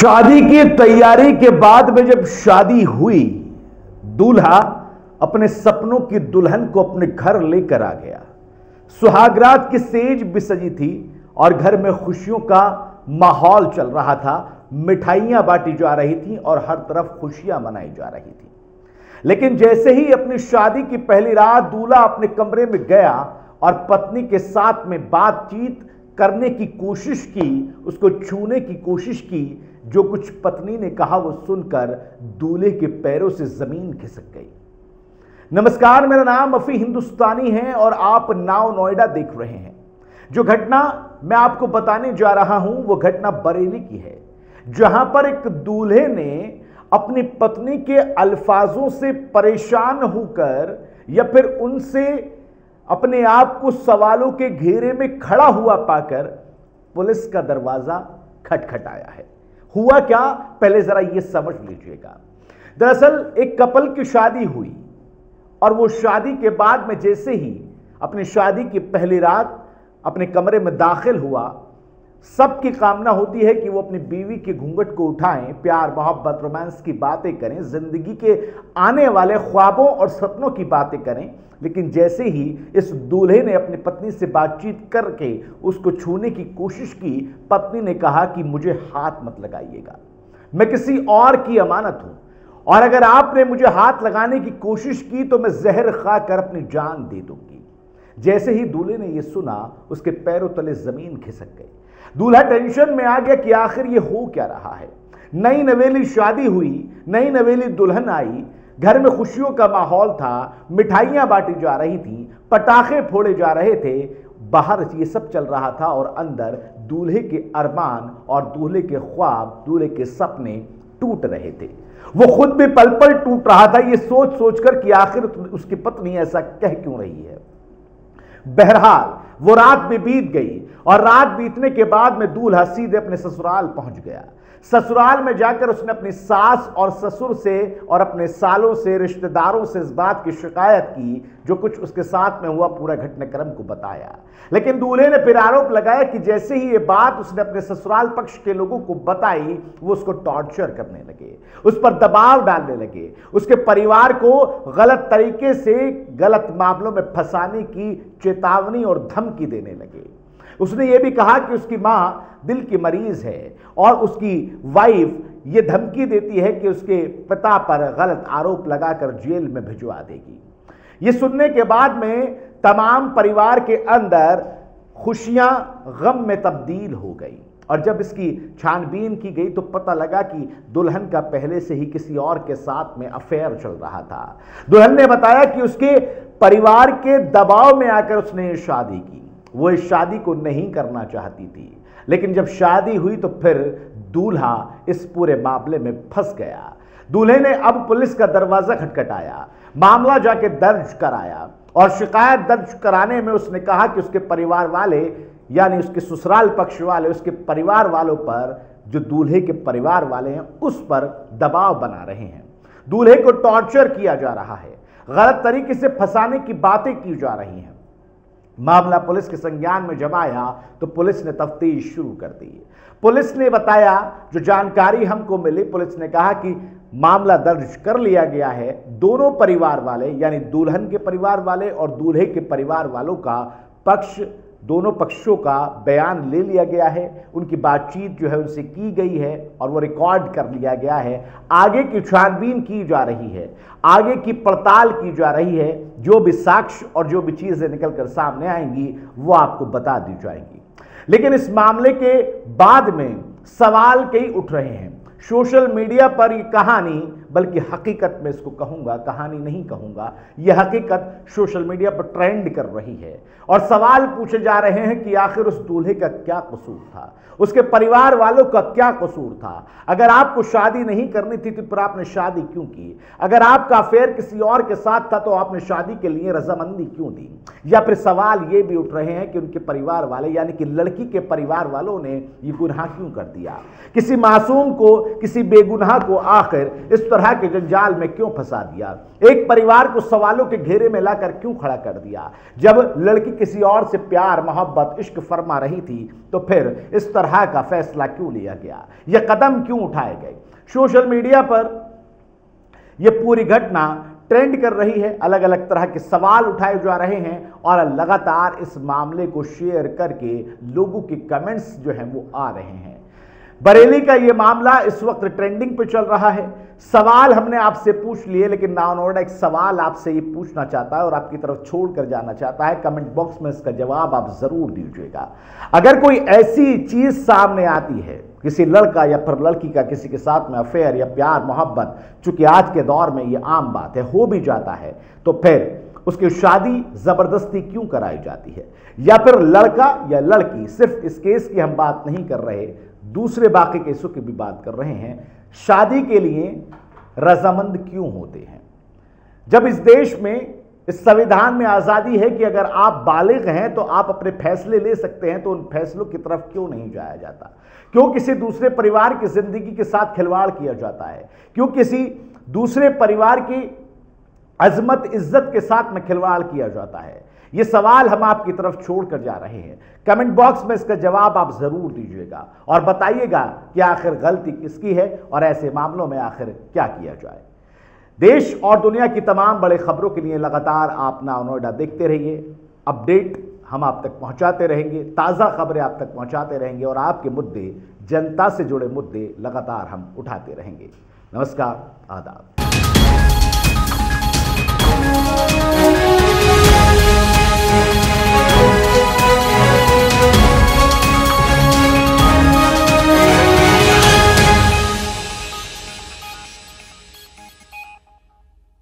शादी की तैयारी के बाद में जब शादी हुई, दूल्हा अपने सपनों की दुल्हन को अपने घर लेकर आ गया। सुहागरात की सेज भी सजी थी और घर में खुशियों का माहौल चल रहा था। मिठाइयां बांटी जा रही थी और हर तरफ खुशियां मनाई जा रही थी। लेकिन जैसे ही अपनी शादी की पहली रात दूल्हा अपने कमरे में गया और पत्नी के साथ में बातचीत करने की कोशिश की, उसको छूने की कोशिश की, जो कुछ पत्नी ने कहा वो सुनकर दूल्हे के पैरों से जमीन खिसक गई। नमस्कार, मेरा नाम अफी हिंदुस्तानी है और आप नाउ नोएडा देख रहे हैं। जो घटना मैं आपको बताने जा रहा हूं वो घटना बरेली की है, जहां पर एक दूल्हे ने अपनी पत्नी के अल्फाजों से परेशान होकर या फिर उनसे अपने आप को सवालों के घेरे में खड़ा हुआ पाकर पुलिस का दरवाजा खटखटाया है। हुआ क्या, पहले जरा यह समझ लीजिएगा। दरअसल एक कपल की शादी हुई और वो शादी के बाद में जैसे ही अपनी शादी की पहली रात अपने कमरे में दाखिल हुआ, सबकी कामना होती है कि वो अपनी बीवी के घूंघट को उठाएं, प्यार मोहब्बत रोमांस की बातें करें, जिंदगी के आने वाले ख्वाबों और सपनों की बातें करें। लेकिन जैसे ही इस दूल्हे ने अपनी पत्नी से बातचीत करके उसको छूने की कोशिश की, पत्नी ने कहा कि मुझे हाथ मत लगाइएगा, मैं किसी और की अमानत हूं और अगर आपने मुझे हाथ लगाने की कोशिश की तो मैं जहर खाकर अपनी जान दे दूंगी। जैसे ही दूल्हे ने यह सुना, उसके पैरों तले जमीन खिसक गई। दूल्हा टेंशन में आ गया कि आखिर ये हो क्या रहा है। नई नवेली शादी हुई, नई नवेली दुल्हन आई, घर में खुशियों का माहौल था, मिठाइयां बांटी जा रही थी, पटाखे फोड़े जा रहे थे, बाहर ये सब चल रहा था और अंदर दूल्हे के अरमान और दूल्हे के ख्वाब, दूल्हे के सपने टूट रहे थे। वो खुद भी पल पल टूट रहा था, ये सोच सोचकर कि आखिर उसकी पत्नी ऐसा कह क्यों रही है। बहरहाल वो रात भी बीत गई और रात बीतने के बाद में दूल्हा सीधे अपने ससुराल पहुंच गया। ससुराल में जाकर उसने अपनी सास और ससुर से और अपने सालों से, रिश्तेदारों से इस बात की शिकायत की, जो कुछ उसके साथ में हुआ पूरा घटनाक्रम को बताया। लेकिन दूल्हे ने फिर आरोप लगाया कि जैसे ही ये बात उसने अपने ससुराल पक्ष के लोगों को बताई, वो उसको टॉर्चर करने लगे, उस पर दबाव डालने लगे, उसके परिवार को गलत तरीके से गलत मामलों में फंसाने की चेतावनी और धमकी देने लगे। उसने ये भी कहा कि उसकी मां दिल की मरीज है और उसकी वाइफ ये धमकी देती है कि उसके पिता पर गलत आरोप लगाकर जेल में भिजवा देगी। ये सुनने के बाद में तमाम परिवार के अंदर खुशियां गम में तब्दील हो गई और जब इसकी छानबीन की गई तो पता लगा कि दुल्हन का पहले से ही किसी और के साथ में अफेयर चल रहा था। दुल्हन ने बताया कि उसके परिवार के दबाव में आकर उसने ये शादी की। वो इस शादी को नहीं करना चाहती थी, लेकिन जब शादी हुई तो फिर दूल्हा इस पूरे मामले में फंस गया। दूल्हे ने अब पुलिस का दरवाजा खटखटाया, मामला जाके दर्ज कराया और शिकायत दर्ज कराने में उसने कहा कि उसके परिवार वाले यानी उसके ससुराल पक्ष वाले, उसके परिवार वालों पर, जो दूल्हे के परिवार वाले हैं, उस पर दबाव बना रहे हैं। दूल्हे को टॉर्चर किया जा रहा है, गलत तरीके से फंसाने की बातें की जा रही हैं। मामला पुलिस के संज्ञान में जब आया तो पुलिस ने तफ्तीश शुरू कर दी। पुलिस ने बताया, जो जानकारी हमको मिली, पुलिस ने कहा कि मामला दर्ज कर लिया गया है। दोनों परिवार वाले यानी दुल्हन के परिवार वाले और दूल्हे के परिवार वालों का पक्ष, दोनों पक्षों का बयान ले लिया गया है। उनकी बातचीत जो है उनसे की गई है और वो रिकॉर्ड कर लिया गया है। आगे की छानबीन की जा रही है, आगे की पड़ताल की जा रही है। जो भी साक्ष्य और जो भी चीजें निकल कर सामने आएंगी वो आपको बता दी जाएंगी। लेकिन इस मामले के बाद में सवाल कई उठ रहे हैं। सोशल मीडिया पर ये कहानी, बल्कि हकीकत में इसको कहूंगा, कहानी नहीं कहूंगा, यह हकीकत सोशल मीडिया पर ट्रेंड कर रही है और सवाल पूछे जा रहे हैं कि आखिर उस दूल्हे का क्या कसूर था, उसके परिवार वालों का क्या कसूर था। अगर आपको शादी नहीं करनी थी तो फिर आपने शादी क्यों की? अगर आपका अफेयर किसी और के साथ था तो आपने शादी के लिए रजामंदी क्यों दी? या फिर सवाल ये भी उठ रहे हैं कि उनके परिवार वाले यानी कि लड़की के परिवार वालों ने ये गुनाह क्यों कर दिया? किसी मासूम को, किसी बेगुनाह को आखिर इस तरह तरह के जंजाल में क्यों फंसा दिया? एक परिवार को सवालों के घेरे में लाकर क्यों खड़ा कर दिया? जब लड़की किसी और से प्यार, मोहब्बत, इश्क फरमा रही थी तो फिर इस तरह का फैसला क्यों लिया गया? यह कदम क्यों उठाए गए? सोशल मीडिया पर यह पूरी घटना ट्रेंड कर रही है, अलग अलग तरह के सवाल उठाए जा रहे हैं और लगातार इस मामले को शेयर करके लोगों के कमेंट्स जो हैं वो आ रहे हैं। बरेली का ये मामला इस वक्त ट्रेंडिंग पे चल रहा है। सवाल हमने आपसे पूछ लिए, लेकिन नाउ नोएडा एक सवाल आपसे ये पूछना चाहता है और आपकी तरफ छोड़ कर जाना चाहता है। कमेंट बॉक्स में इसका जवाब आप जरूर दीजिएगा। अगर कोई ऐसी चीज सामने आती है, किसी लड़का या फिर लड़की का किसी के साथ में अफेयर या प्यार, मोहब्बत, चूंकि आज के दौर में ये आम बात है, हो भी जाता है, तो फिर उसकी शादी जबरदस्ती क्यों कराई जाती है? या फिर लड़का या लड़की, सिर्फ इस केस की हम बात नहीं कर रहे, दूसरे बाकी केसों की भी बात कर रहे हैं, शादी के लिए रजामंद क्यों होते हैं? जब इस देश में, इस संविधान में आजादी है कि अगर आप बालिग हैं तो आप अपने फैसले ले सकते हैं, तो उन फैसलों की तरफ क्यों नहीं जाया जाता? क्यों किसी दूसरे परिवार की जिंदगी के साथ खिलवाड़ किया जाता है? क्यों किसी दूसरे परिवार की अजमत, इज्जत के साथ में खिलवाड़ किया जाता है? ये सवाल हम आपकी तरफ छोड़कर जा रहे हैं। कमेंट बॉक्स में इसका जवाब आप जरूर दीजिएगा और बताइएगा कि आखिर गलती किसकी है और ऐसे मामलों में आखिर क्या किया जाए। देश और दुनिया की तमाम बड़े खबरों के लिए लगातार आप नाउ नोएडा देखते रहिए। अपडेट हम आप तक पहुंचाते रहेंगे, ताज़ा खबरें आप तक पहुंचाते रहेंगे और आपके मुद्दे, जनता से जुड़े मुद्दे लगातार हम उठाते रहेंगे। नमस्कार, आदाब।